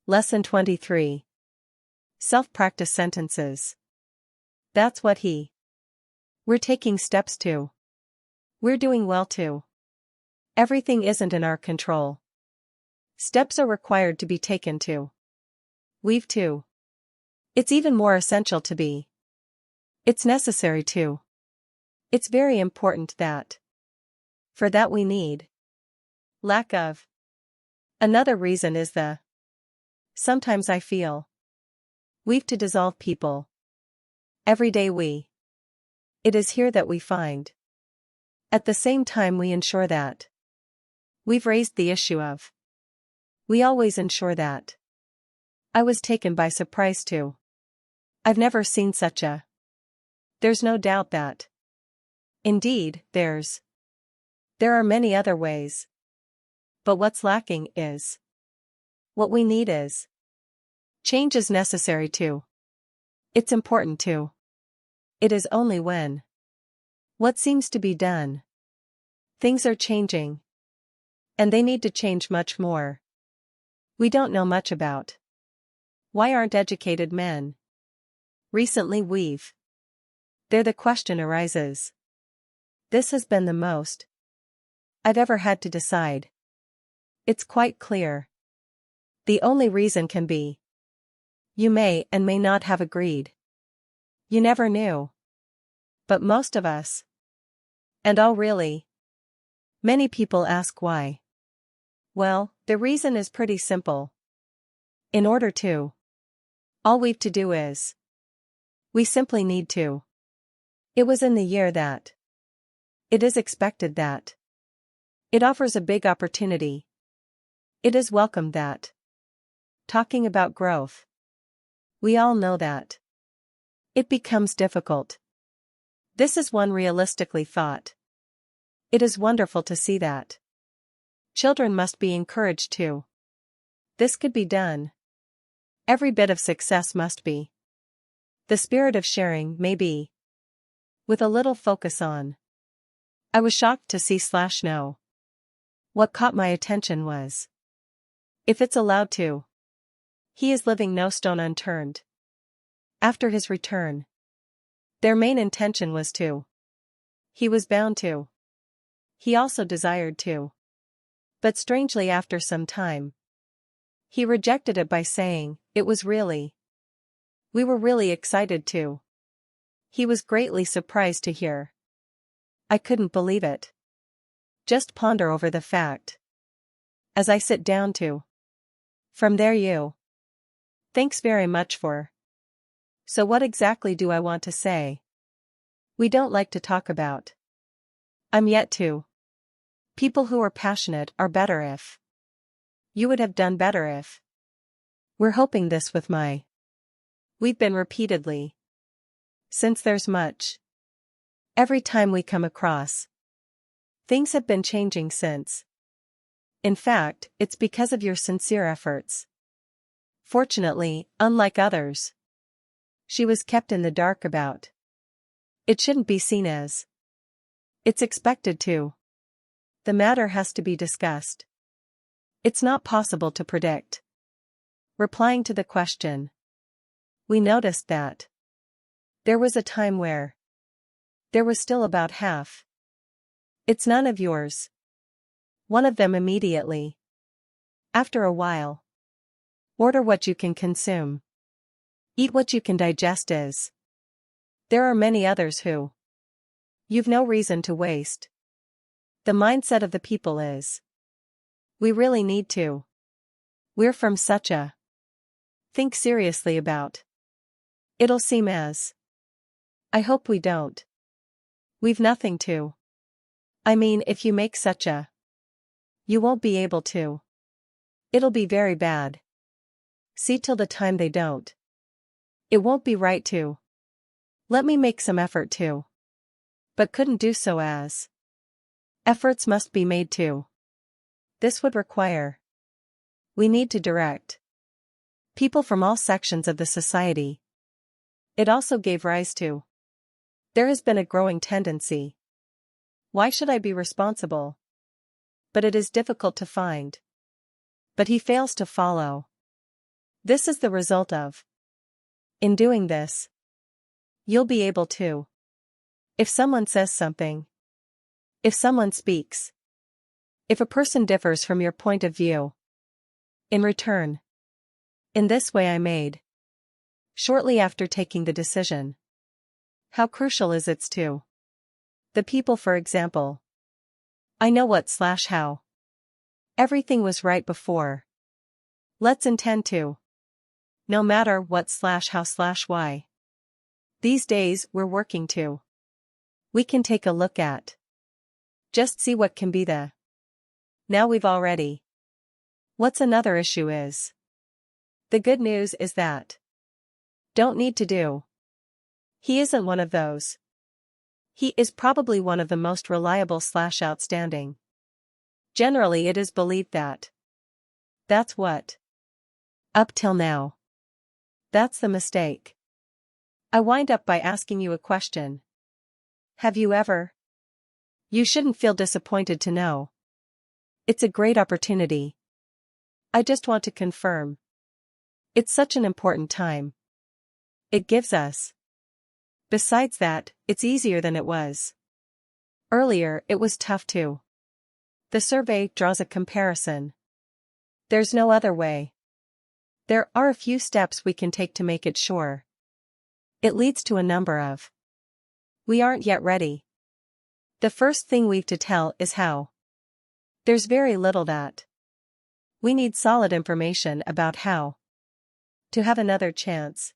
Lesson 23. Self-practice sentences. That's what he. We're taking steps to. We're doing well to. Everything isn't in our control. Steps are required to be taken to. We've to. It's even more essential to be. It's necessary to. It's very important that. For that we need. Lack of. Another reason is the. Sometimes I feel. We've to dissolve people. Every day we. It is here that we find. At the same time we ensure that. We've raised the issue of. We always ensure that. I was taken by surprise too. I've never seen such a. There's no doubt that. Indeed, there are many other ways. But what's lacking is. What we need is. Change is necessary too. It's important too. It is only when. What seems to be done. Things are changing. And they need to change much more. We don't know much about. Why aren't educated men? Recently we've. There the question arises. This has been the most. I've ever had to decide. It's quite clear. The only reason can be. You may and may not have agreed. You never knew. But most of us. And all really. Many people ask why. Well, the reason is pretty simple. In order to. All we've to do is. We simply need to. It was in the year that. It is expected that. It offers a big opportunity. It is welcome that. Talking about growth. We all know that. It becomes difficult. This is one realistically thought. It is wonderful to see that. Children must be encouraged too. This could be done. Every bit of success must be. The spirit of sharing may be. With a little focus on. I was shocked to see /no. What caught my attention was. If it's allowed to. He is leaving no stone unturned. After his return. Their main intention was to. He was bound to. He also desired to. But strangely after some time. He rejected it by saying, it was really. We were really excited to. He was greatly surprised to hear. I couldn't believe it. Just ponder over the fact. As I sit down to. From there you. Thanks very much for. So what exactly do I want to say? We don't like to talk about. I'm yet to. People who are passionate are better if. You would have done better if. We're hoping this with my. We've been repeatedly. Since there's much. Every time we come across. Things have been changing since. In fact, it's because of your sincere efforts. Fortunately, unlike others. She was kept in the dark about. It shouldn't be seen as. It's expected to. The matter has to be discussed. It's not possible to predict. Replying to the question. We noticed that. There was a time where. There was still about half. It's none of yours. One of them immediately. After a while. Order what you can consume. Eat what you can digest is. There are many others who. You've no reason to waste. The mindset of the people is. We really need to. We're from such a. Think seriously about. It'll seem as. I hope we don't. We've nothing to. I mean, if you make such a. You won't be able to. It'll be very bad. See till the time they don't. It won't be right to. Let me make some effort to. But couldn't do so as. Efforts must be made to. This would require. We need to direct. People from all sections of the society. It also gave rise to. There has been a growing tendency. Why should I be responsible? But it is difficult to find. But he fails to follow. This is the result of. In doing this, you'll be able to. If someone says something. If someone speaks. If a person differs from your point of view. In return. In this way I made. Shortly after taking the decision. How crucial is it to the people, for example? I know what/how. Everything was right before. Let's intend to. No matter what/how/why. These days we're working to. We can take a look at. Just see what can be the. Now we've already. What's another issue is. The good news is that. Don't need to do. He isn't one of those. He is probably one of the most reliable/outstanding. Generally it is believed that. That's what. Up till now. That's the mistake. I wind up by asking you a question. Have you ever? You shouldn't feel disappointed to know. It's a great opportunity. I just want to confirm. It's such an important time. It gives us. Besides that, it's easier than it was. Earlier, it was tough too. The survey draws a comparison. There's no other way. There are a few steps we can take to make it sure. It leads to a number of. We aren't yet ready. The first thing we've to tell is how. There's very little that. We need solid information about how. To have another chance.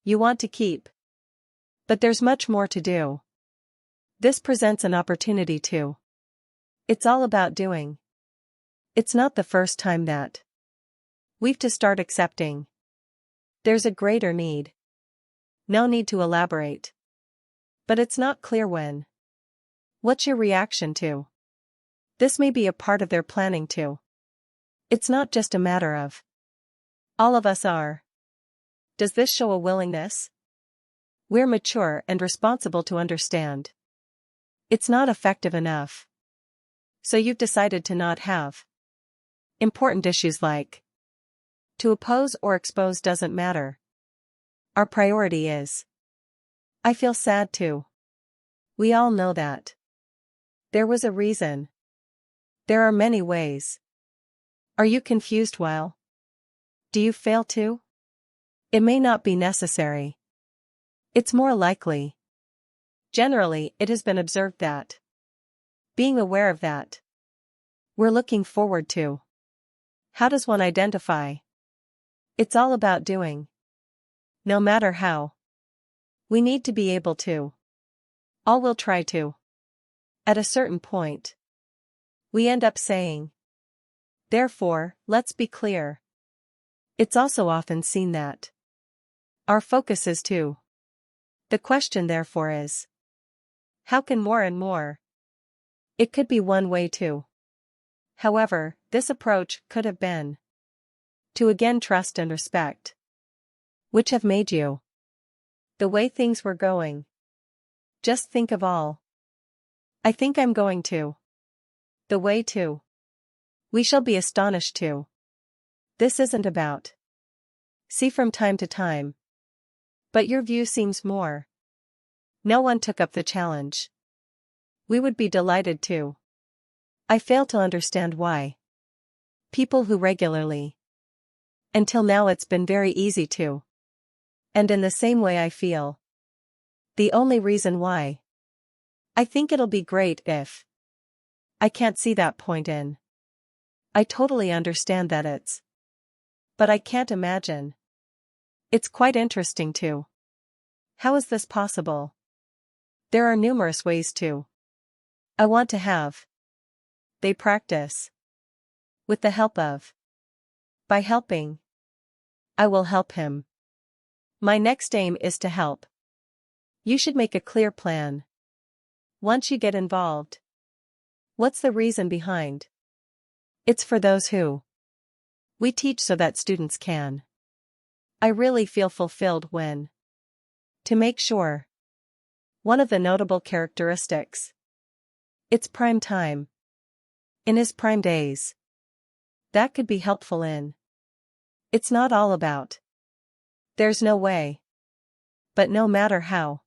You want to keep. But there's much more to do. This presents an opportunity to. It's all about doing. It's not the first time that. We've to start accepting. There's a greater need. No need to elaborate. But it's not clear when. What's your reaction to? This may be a part of their planning too. It's not just a matter of. All of us are. Does this show a willingness? We're mature and responsible to understand. It's not effective enough. So you've decided to not have. Important issues like. To oppose or expose doesn't matter. Our priority is. I feel sad too. We all know that. There was a reason. There are many ways. Are you confused while? Do you fail to? It may not be necessary. It's more likely. Generally, it has been observed that. Being aware of that. We're looking forward to. How does one identify? It's all about doing. No matter how. We need to be able to. All will try to. At a certain point. We end up saying. Therefore, let's be clear. It's also often seen that. Our focus is to. The question therefore is. How can more and more? It could be one way too. However, this approach could have been. To again trust and respect. Which have made you. The way things were going. Just think of all. I think I'm going to. The way to. We shall be astonished too. This isn't about. See from time to time. But your view seems more. No one took up the challenge. We would be delighted to. I fail to understand why. People who regularly. Until now it's been very easy to. And in the same way I feel. The only reason why. I think it'll be great if. I can't see that point in. I totally understand that it's. But I can't imagine. It's quite interesting too. How is this possible? There are numerous ways to. I want to have. They practice. With the help of. By helping. I will help him. My next aim is to help. You should make a clear plan. Once you get involved. What's the reason behind? It's for those who. We teach so that students can. I really feel fulfilled when. To make sure. One of the notable characteristics. It's prime time. In his prime days. That could be helpful in. It's not all about. There's no way. But no matter how.